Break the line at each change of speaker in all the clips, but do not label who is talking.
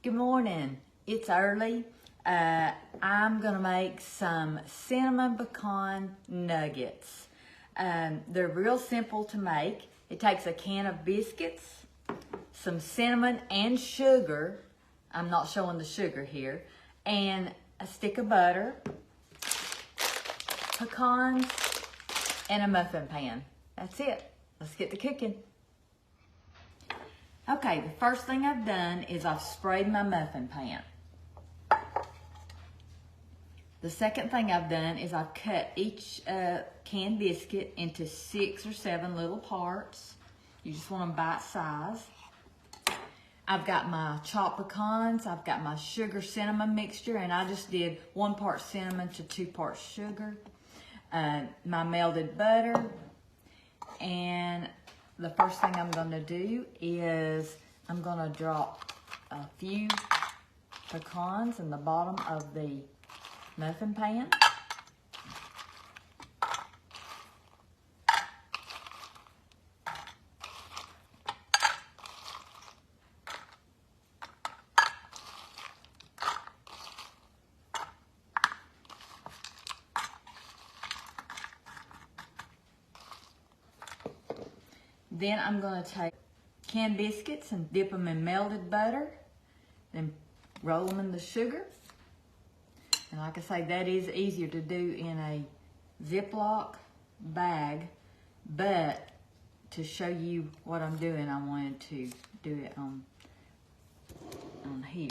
Good morning. It's early. I'm gonna make some cinnamon pecan nuggets. They're real simple to make. It takes a can of biscuits, some cinnamon and sugar. I'm not showing the sugar here. And a stick of butter, pecans, and a muffin pan. That's it. Let's get to cooking. Okay, the first thing I've done is I've sprayed my muffin pan. The second thing I've done is I've cut each canned biscuit into 6 or 7 little parts. You just want them bite size. I've got my chopped pecans, I've got my sugar cinnamon mixture, and I just did 1 part cinnamon to 2 parts sugar. My melted butter, and the first thing I'm going to do is I'm going to drop a few pecans in the bottom of the muffin pan. Then I'm going to take canned biscuits and dip them in melted butter, then roll them in the sugar. And like I say, that is easier to do in a Ziploc bag, but to show you what I'm doing, I wanted to do it on here.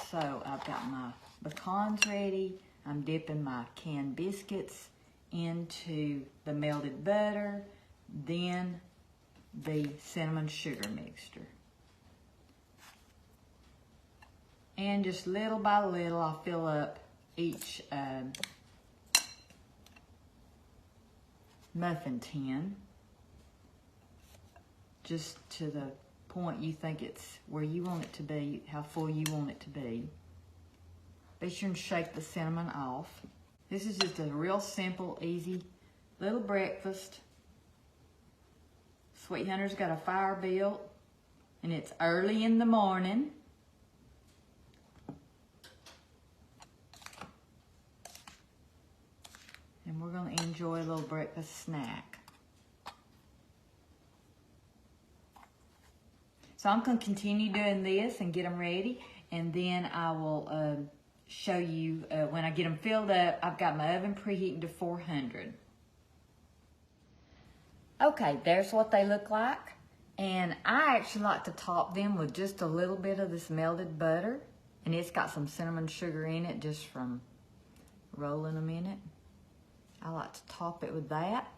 So I've got my pecans ready. I'm dipping my canned biscuits into the melted butter, then the cinnamon sugar mixture. And just little by little, I'll fill up each muffin tin, just to the point you think it's where you want it to be, how full you want it to be. Be sure and shake the cinnamon off. This is just a real simple, easy little breakfast. Sweet Hunter's got a fire built, and it's early in the morning. And we're going to enjoy a little breakfast snack. So I'm going to continue doing this and get them ready, and then I will show you when I get them filled up. I've got my oven preheating to 400. Okay, there's what they look like. And I actually like to top them with just a little bit of this melted butter. And it's got some cinnamon sugar in it just from rolling them in it. I like to top it with that.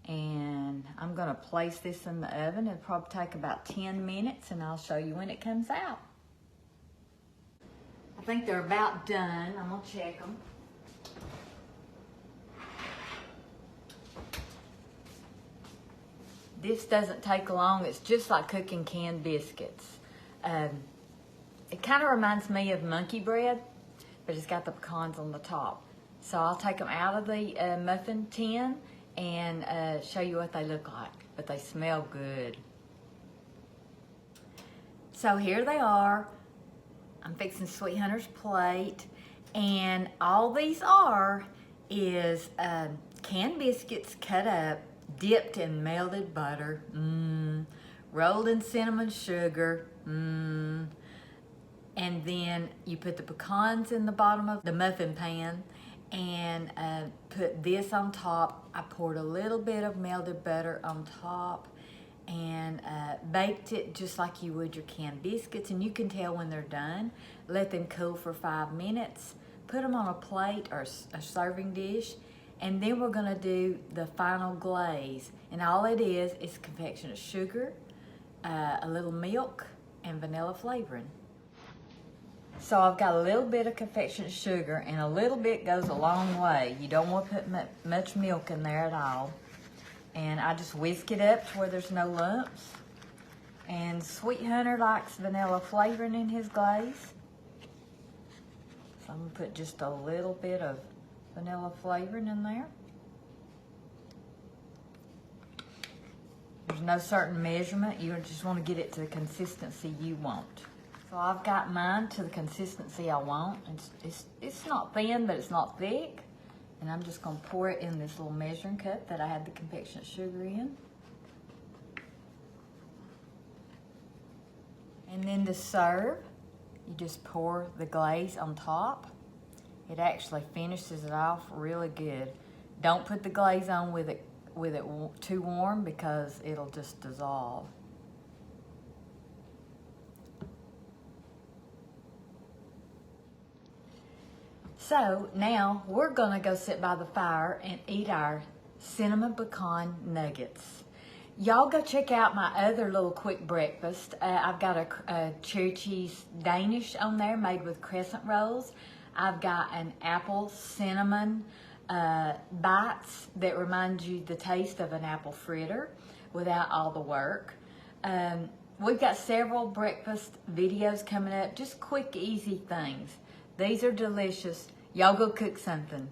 And I'm gonna place this in the oven. It'll probably take about 10 minutes, and I'll show you when it comes out. I think they're about done. I'm gonna check them. This doesn't take long. It's just like cooking canned biscuits. It kind of reminds me of monkey bread, but it's got the pecans on the top. So I'll take them out of the muffin tin and show you what they look like. But they smell good. So here they are. I'm fixing Sweet Hunter's plate. And all these is canned biscuits cut up, dipped in melted butter, rolled in cinnamon sugar, and then you put the pecans in the bottom of the muffin pan and put this on top. I poured a little bit of melted butter on top and baked it just like you would your canned biscuits, and you can tell when they're done. Let them cool for 5 minutes. Put them on a plate or a serving dish. And then we're gonna do the final glaze. And all it is confectionate sugar, a little milk, and vanilla flavoring. So I've got a little bit of confectionate sugar, and a little bit goes a long way. You don't want to put much milk in there at all. And I just whisk it up to where there's no lumps. And Sweet Hunter likes vanilla flavoring in his glaze. So I'm gonna put just a little bit of vanilla flavoring in there. There's no certain measurement. You just want to get it to the consistency you want. So I've got mine to the consistency I want. It's not thin, but it's not thick. And I'm just going to pour it in this little measuring cup that I had the confectionate sugar in. And then to serve, you just pour the glaze on top. It actually finishes it off really good. Don't put the glaze on with it too warm because it'll just dissolve. So now we're gonna go sit by the fire and eat our cinnamon pecan nuggets. Y'all go check out my other little quick breakfast. I've got a cherry cheese Danish on there made with crescent rolls. I've got an apple cinnamon bites that remind you the taste of an apple fritter without all the work. We've got several breakfast videos coming up, just quick, easy things. These are delicious. Y'all go cook something.